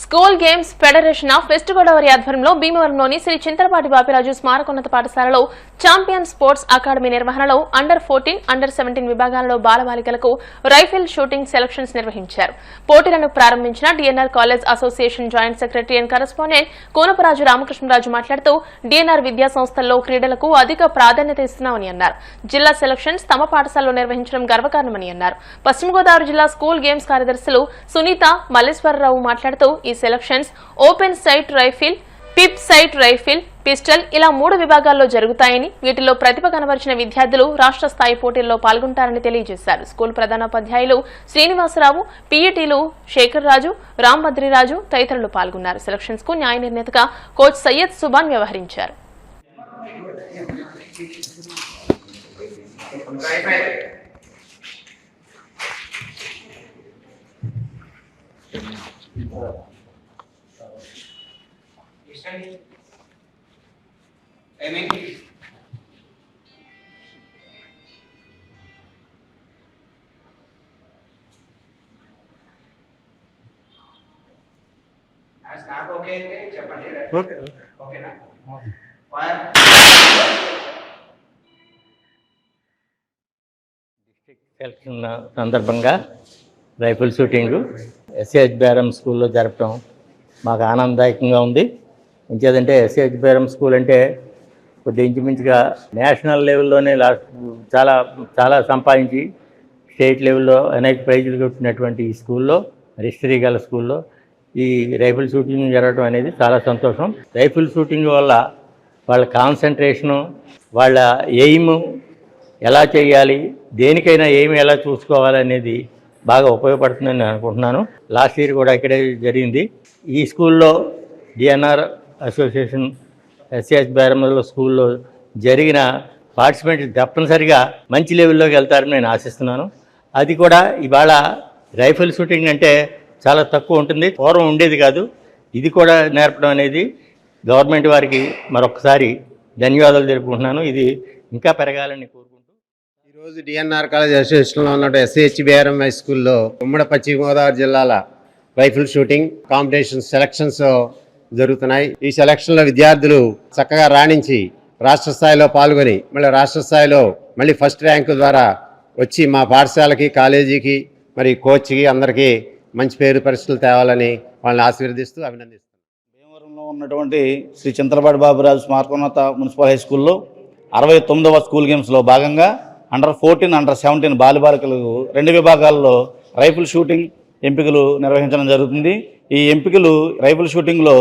School games federation of west Godavari ఆధ్వర్యంలో భీమవరంలోని శ్రీ చింతలపాటి బాపిరాజు స్మారకోన్నత పాఠశాలలో ఛాంపియన్ స్పోర్ట్స్ అకాడమీ నిర్వహణలో అండర్ 14, అండర్ 17 విభాగాలలో బాలబాలికలకు రైఫిల్ షూటింగ్ సెలక్షన్స్ నిర్వహించారు. పోటీలను ప్రారంభించిన DNR college association joint secretary and correspondent Konaparaju Ramakrishnaraju మాట్లాడుతూ డిఎన్ఆర్ విద్యా సంస్థల్లో క్రీడలకు అధిక ప్రాధాన్యత ఇస్తున్నామని అన్నారు. జిల్లా సెలక్షన్స్ తమ పాఠశాలలో నిర్వహించడం గర్వకారణమని అన్నారు. పశ్చిమ గోదావరి జిల్లా స్కూల్ గేమ్స్ కార్యదర్శులు సునీత, మల్లేశ్వరరావు మాట్లాడుతూ ఈ selections open sight rifle, peep sight rifle, pistol ఇలా 3 విభాగాల్లో జరుగుతాయని, వీటిలో ప్రతిభ కనబరిచిన విద్యార్థులు రాష్ట్ర స్థాయి పోటీల్లో పాల్గొంటారని తెలియజేశారు. స్కూల్ ప్రధానోపాధ్యాయులు శ్రీనివాసరావు, పీఈటీలు శేఖర్ రాజు, రాంభద్రిరాజు తదితరులు పాల్గొన్నారు. సెలక్షన్స్ కు న్యాయ నిర్ణేతగా కోచ్ సయ్యద్ సుబాన్ వ్యవహరించారు. సెలక్షన్ సందర్భంగా రైఫిల్ షూటింగ్ ఎస్ఏహెచ్ బేరం స్కూల్లో జరపడం మాకు ఆనందదాయకంగా ఉంది. ఇంకేదంటే ఎస్ఏహెచ్ బేరం స్కూల్ అంటే కొద్దిగా ఇంచుమించుగా నేషనల్ లెవెల్లోనే చాలా చాలా సంపాదించి స్టేట్ లెవెల్లో అనేక ప్రైజులు కొట్టినటువంటి ఈ స్కూల్లో, హిస్టరీ గల స్కూల్లో ఈ రైఫిల్ షూటింగ్ జరగడం అనేది చాలా సంతోషం. రైఫిల్ షూటింగ్ వల్ల వాళ్ళ కాన్సన్ట్రేషను, వాళ్ళ ఎయిమ్ ఎలా చేయాలి, దేనికైనా ఎయిమ్ ఎలా చూసుకోవాలనేది బాగా ఉపయోగపడుతుందని నేను అనుకుంటున్నాను. లాస్ట్ ఇయర్ కూడా ఇక్కడే జరిగింది. ఈ స్కూల్లో డిఎన్ఆర్ అసోసియేషన్ ఎస్ఏహెచ్ బేరమలో స్కూల్లో జరిగిన పార్టిసిపేట్ తప్పనిసరిగా మంచి లెవెల్లోకి వెళ్తారని నేను ఆశిస్తున్నాను. అది కూడా ఇవాళ రైఫిల్ షూటింగ్ అంటే చాలా తక్కువ ఉంటుంది, పూర్వం ఉండేది కాదు. ఇది కూడా నేర్పడం అనేది గవర్నమెంట్ వారికి మరొకసారి ధన్యవాదాలు తెలుపుకుంటున్నాను. ఇది ఇంకా పెరగాలని కోరుకుంటూ ఈరోజు డిఎన్ఆర్ కాలేజ్ అసోసియేషన్లో ఉన్న ఎస్ఏహెచ్ బేరం హై స్కూల్లో ఉమ్మడి పశ్చిమ గోదావరి జిల్లాల రైఫిల్ షూటింగ్ కాంపిటీషన్ సెలక్షన్స్ జరుగుతున్నాయి. ఈ సెలక్షన్లో విద్యార్థులు చక్కగా రాణించి రాష్ట్ర స్థాయిలో పాల్గొని రాష్ట్ర స్థాయిలో ఫస్ట్ ర్యాంకు ద్వారా వచ్చి మా పాఠశాలకి, కాలేజీకి, మరి కోచ్కి అందరికీ మంచి పేరు పరిస్థితులు తేవాలని వాళ్ళని ఆశీర్వదిస్తూ అభినందిస్తున్నాను. భీమవరంలో ఉన్నటువంటి శ్రీ చింతలపాటి బాపిరాజు స్మారకోన్నత మున్సిపల్ హై స్కూల్లో 69వ స్కూల్ గేమ్స్లో భాగంగా అండర్ 14, అండర్ 17 బాలికలకు 2 విభాగాల్లో రైఫిల్ షూటింగ్ ఎంపికలు నిర్వహించడం జరుగుతుంది. ఈ ఎంపికలు రైఫిల్ షూటింగ్లో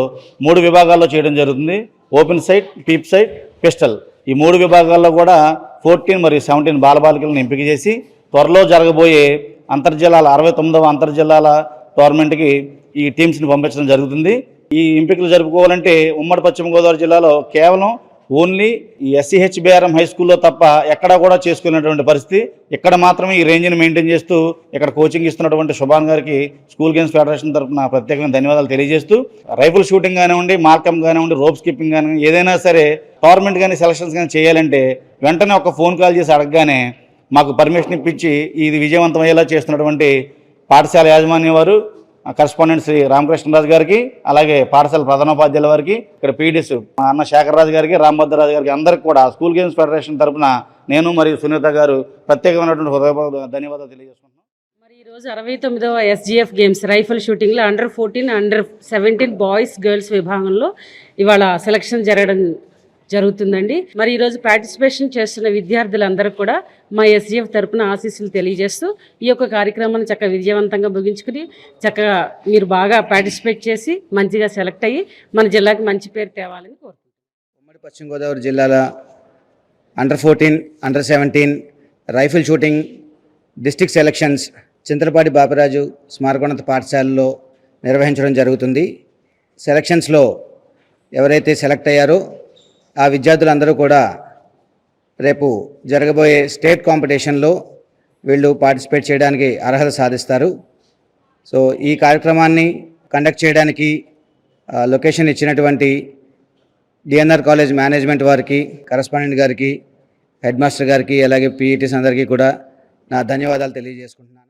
3 విభాగాల్లో చేయడం జరుగుతుంది. Open sight, peep sight, pistol. ఈ 3 విభాగాల్లో కూడా 14 మరియు 17 బాలబాలికలను ఎంపిక చేసి త్వరలో జరగబోయే అంతర్జిల్లాల 69వ అంతర్జిల్లాల టోర్నమెంట్కి ఈ టీమ్స్ని పంపించడం జరుగుతుంది. ఈ ఎంపికలు జరుపుకోవాలంటే ఉమ్మడి పశ్చిమ గోదావరి జిల్లాలో కేవలం ఓన్లీ ఈ ఎస్సీహెచ్ బేరం హై స్కూల్లో తప్ప ఎక్కడా కూడా చేసుకునేటువంటి పరిస్థితి. ఇక్కడ మాత్రమే ఈ రేంజ్ని మెయింటైన్ చేస్తూ ఇక్కడ కోచింగ్ ఇస్తున్నటువంటి సుభాన్ గారికి స్కూల్ గేమ్స్ ఫెడరేషన్ తరఫున ప్రత్యేకమైన ధన్యవాదాలు తెలియజేస్తూ, రైఫిల్ షూటింగ్ కానివ్వండి, మార్కమ్ కానివ్వండి, రోప్ స్కిప్పింగ్ కానివ్వండి, ఏదైనా సరే టోర్నమెంట్ కానీ సెలక్షన్స్ కానీ చేయాలంటే వెంటనే ఒక ఫోన్ కాల్ చేసి అడగగానే మాకు పర్మిషన్ ఇప్పించి ఇది విజయవంతమయ్యేలా చేస్తున్నటువంటి పాఠశాల యాజమాన్యం వారు, కరెస్పాండెంట్ శ్రీ రామకృష్ణరాజు గారికి, అలాగే పాఠశాల ప్రధానోపాధ్యాయుల వారికి, ఇక్కడ పీడీఎస్ మా అన్న శేఖర్ రాజు గారికి, రాంభద్రరాజు గారికి అందరికీ కూడా స్కూల్ గేమ్స్ ఫెడరేషన్ తరఫున నేను మరియు సునీత గారు ప్రత్యేకమైనటువంటి హృదయపూర్వక ధన్యవాదాలు తెలియజేసుకుంటున్నాం. మరి ఈరోజు 69వ ఎస్జీఎఫ్ గేమ్స్ రైఫిల్ షూటింగ్లో అండర్ 14, అండర్ 17 బాయ్స్, గర్ల్స్ విభాగంలో ఇవాళ సెలక్షన్ జరుగుతుందండి. మరి ఈరోజు పార్టిసిపేషన్ చేస్తున్న విద్యార్థులందరూ కూడా మా ఎస్జీఎఫ్ తరపున ఆశీస్సులు తెలియజేస్తూ ఈ యొక్క కార్యక్రమాన్ని చక్కగా విజయవంతంగా ముగించుకుని చక్కగా మీరు బాగా పార్టిసిపేట్ చేసి మంచిగా సెలెక్ట్ అయ్యి మన జిల్లాకి మంచి పేరు తేవాలని కోరుకుంటున్నాను. ఉమ్మడి పశ్చిమ గోదావరి జిల్లాల under 14, under 17 rifle shooting district selections Chintalapati Bapiraju స్మారకోన్నత పాఠశాలలో నిర్వహించడం జరుగుతుంది. సెలక్షన్స్లో ఎవరైతే సెలెక్ట్ అయ్యారో ఆ విద్యార్థులందరూ కూడా రేపు జరగబోయే స్టేట్ కాంపిటీషన్లో వీళ్ళు పార్టిసిపేట్ చేయడానికి అర్హత సాధిస్తారు. సో ఈ కార్యక్రమాన్ని కండక్ట్ చేయడానికి లొకేషన్ ఇచ్చినటువంటి డిఎన్ఆర్ కాలేజ్ మేనేజ్మెంట్ వారికి, కరెస్పాండెంట్ గారికి, హెడ్ మాస్టర్ గారికి, అలాగే పీఈటీస్ అందరికీ కూడా నా ధన్యవాదాలు తెలియజేసుకుంటున్నాను.